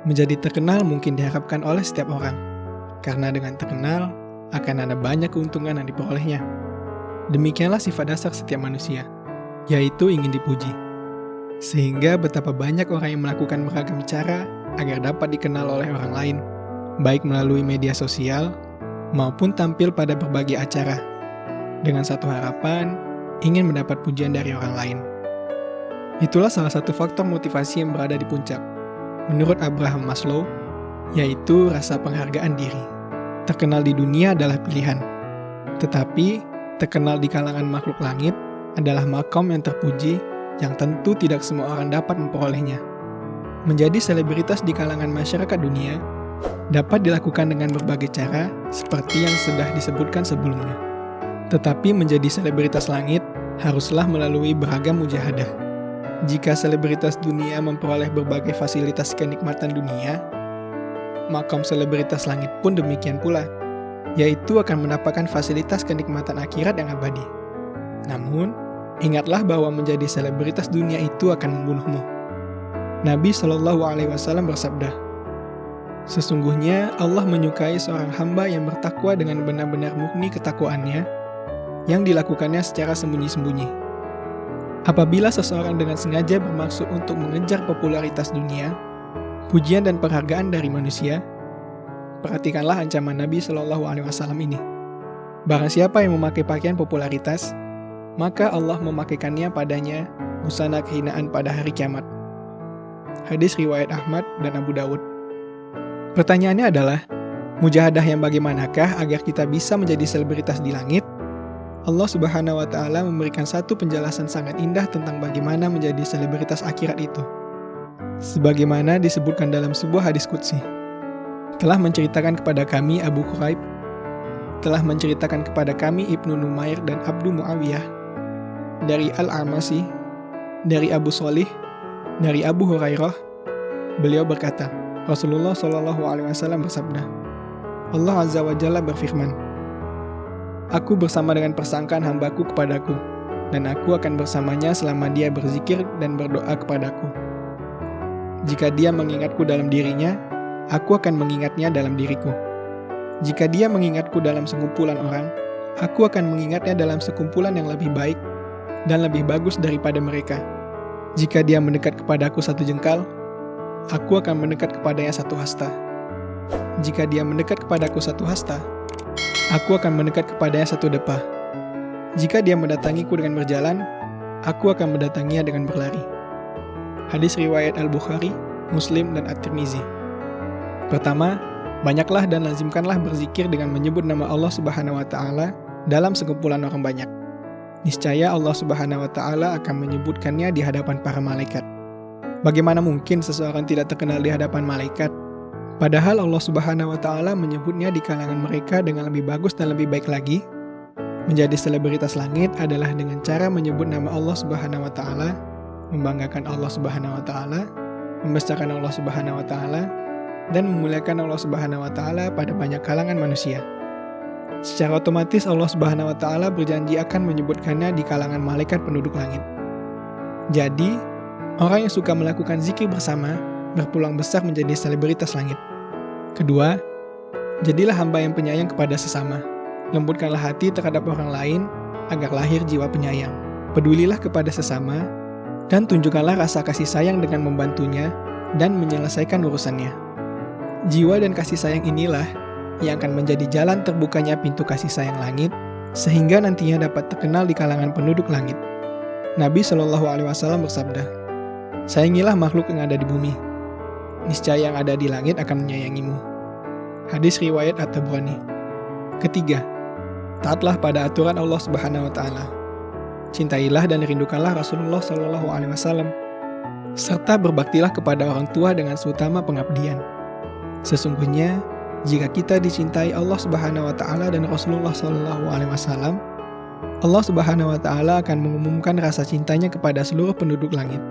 Menjadi terkenal mungkin diharapkan oleh setiap orang, karena dengan terkenal akan ada banyak keuntungan yang diperolehnya. Demikianlah sifat dasar setiap manusia, yaitu ingin dipuji. Sehingga betapa banyak orang yang melakukan beragam cara agar dapat dikenal oleh orang lain, baik melalui media sosial maupun tampil pada berbagai acara, dengan satu harapan ingin mendapat pujian dari orang lain. Itulah salah satu faktor motivasi yang berada di puncak, menurut Abraham Maslow, yaitu rasa penghargaan diri. Terkenal di dunia adalah pilihan, tetapi terkenal di kalangan makhluk langit adalah makom yang terpuji yang tentu tidak semua orang dapat memperolehnya. Menjadi selebritas di kalangan masyarakat dunia dapat dilakukan dengan berbagai cara seperti yang sudah disebutkan sebelumnya. Tetapi menjadi selebritas langit haruslah melalui beragam mujahadah. Jika selebritas dunia memperoleh berbagai fasilitas kenikmatan dunia, makom selebritas langit pun demikian pula, yaitu akan mendapatkan fasilitas kenikmatan akhirat yang abadi. Namun, ingatlah bahwa menjadi selebritas dunia itu akan membunuhmu. Nabi Shallallahu Alaihi Wasallam bersabda, "Sesungguhnya Allah menyukai seorang hamba yang bertakwa dengan benar-benar murni ketakwaannya, yang dilakukannya secara sembunyi-sembunyi. Apabila seseorang dengan sengaja bermaksud untuk mengejar popularitas dunia, pujian dan penghargaan dari manusia, perhatikanlah ancaman Nabi Shallallahu Alaihi Wasallam ini. Barang siapa yang memakai pakaian popularitas, maka Allah memakaikannya padanya busana kehinaan pada hari kiamat." Hadis riwayat Ahmad dan Abu Dawud. Pertanyaannya adalah, mujahadah yang bagaimanakah agar kita bisa menjadi selebritas di langit? Allah Subhanahu wa Ta'ala memberikan satu penjelasan sangat indah tentang bagaimana menjadi selebritas akhirat itu. Sebagaimana disebutkan dalam sebuah hadis qudsi, telah menceritakan kepada kami Abu Quraib, telah menceritakan kepada kami Ibnu Numair dan Abdu Muawiyah, dari Al-Amasi, dari Abu Sholih, dari Abu Hurairah, beliau berkata, Rasulullah Shallallahu Alaihi Wasallam bersabda, Allah Azza wa Jalla berfirman, "Aku bersama dengan persangkaan hambaku kepadaku, dan aku akan bersamanya selama dia berzikir dan berdoa kepadaku. Jika dia mengingatku dalam dirinya, aku akan mengingatnya dalam diriku. Jika dia mengingatku dalam sekumpulan orang, aku akan mengingatnya dalam sekumpulan yang lebih baik dan lebih bagus daripada mereka. Jika dia mendekat kepadaku satu jengkal, aku akan mendekat kepadanya satu hasta. Jika dia mendekat kepadaku satu hasta, aku akan mendekat kepadanya satu depah. Jika dia mendatangiku dengan berjalan, aku akan mendatanginya dengan berlari." Hadis riwayat Al-Bukhari, Muslim, dan At-Tirmizi. Pertama, banyaklah dan lazimkanlah berzikir dengan menyebut nama Allah Subhanahu wa Ta'ala dalam sekumpulan orang banyak. Niscaya Allah Subhanahu wa Ta'ala akan menyebutkannya di hadapan para malaikat. Bagaimana mungkin seseorang tidak terkenal di hadapan malaikat? Padahal Allah Subhanahu wa Ta'ala menyebutnya di kalangan mereka dengan lebih bagus dan lebih baik lagi. Menjadi selebritas langit adalah dengan cara menyebut nama Allah Subhanahu wa Ta'ala, membanggakan Allah Subhanahu wa Ta'ala, membesarkan Allah Subhanahu wa Ta'ala, dan memuliakan Allah Subhanahu wa Ta'ala pada banyak kalangan manusia. Secara otomatis Allah Subhanahu wa Ta'ala berjanji akan menyebutkannya di kalangan malaikat penduduk langit. Jadi, orang yang suka melakukan zikir bersama berpeluang besar menjadi selebritas langit. Kedua, jadilah hamba yang penyayang kepada sesama. Lembutkanlah hati terhadap orang lain agar lahir jiwa penyayang. Pedulilah kepada sesama dan tunjukkanlah rasa kasih sayang dengan membantunya dan menyelesaikan urusannya. Jiwa dan kasih sayang inilah yang akan menjadi jalan terbukanya pintu kasih sayang langit, sehingga nantinya dapat terkenal di kalangan penduduk langit. Nabi Shallallahu Alaihi Wasallam bersabda, "Sayangilah makhluk yang ada di bumi, niscaya yang ada di langit akan menyayangimu." Hadis riwayat At-Tabrani. Ketiga, taatlah pada aturan Allah Subhanahu wa Ta'ala. Cintailah dan rindukanlah Rasulullah Shallallahu Alaihi Wasallam, serta berbaktilah kepada orang tua dengan seutama pengabdian. Sesungguhnya, jika kita dicintai Allah Subhanahu wa Ta'ala dan Rasulullah Shallallahu Alaihi Wasallam, Allah Subhanahu wa Ta'ala akan mengumumkan rasa cintanya kepada seluruh penduduk langit.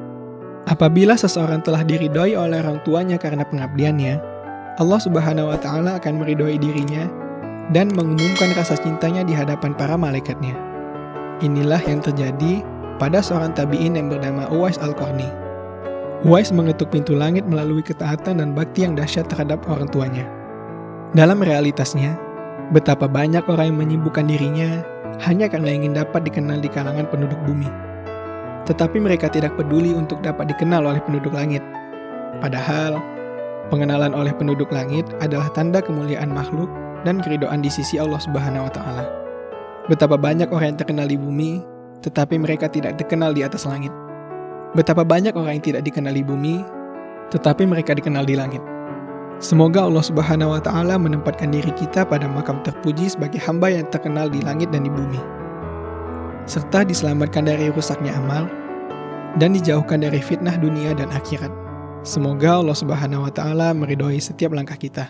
Apabila seseorang telah diridhoi oleh orang tuanya karena pengabdiannya, Allah Subhanahu wa Ta'ala akan meridhoi dirinya dan mengumumkan rasa cintanya di hadapan para malaikatnya. Inilah yang terjadi pada seorang tabi'in yang bernama Uwais Al-Qarni. Uwais mengetuk pintu langit melalui ketaatan dan bakti yang dahsyat terhadap orang tuanya. Dalam realitasnya, betapa banyak orang yang menyibukkan dirinya hanya karena ingin dapat dikenal di kalangan penduduk bumi. Tetapi mereka tidak peduli untuk dapat dikenal oleh penduduk langit. Padahal, pengenalan oleh penduduk langit adalah tanda kemuliaan makhluk dan keridhaan di sisi Allah Subhanahu wa Ta'ala. Betapa banyak orang yang terkenal di bumi, tetapi mereka tidak dikenal di atas langit. Betapa banyak orang yang tidak dikenal di bumi, tetapi mereka dikenal di langit. Semoga Allah Subhanahu wa Ta'ala menempatkan diri kita pada makam terpuji sebagai hamba yang terkenal di langit dan di bumi, serta diselamatkan dari rusaknya amal dan dijauhkan dari fitnah dunia dan akhirat. Semoga Allah Subhanahu wa Ta'ala meridhoi setiap langkah kita.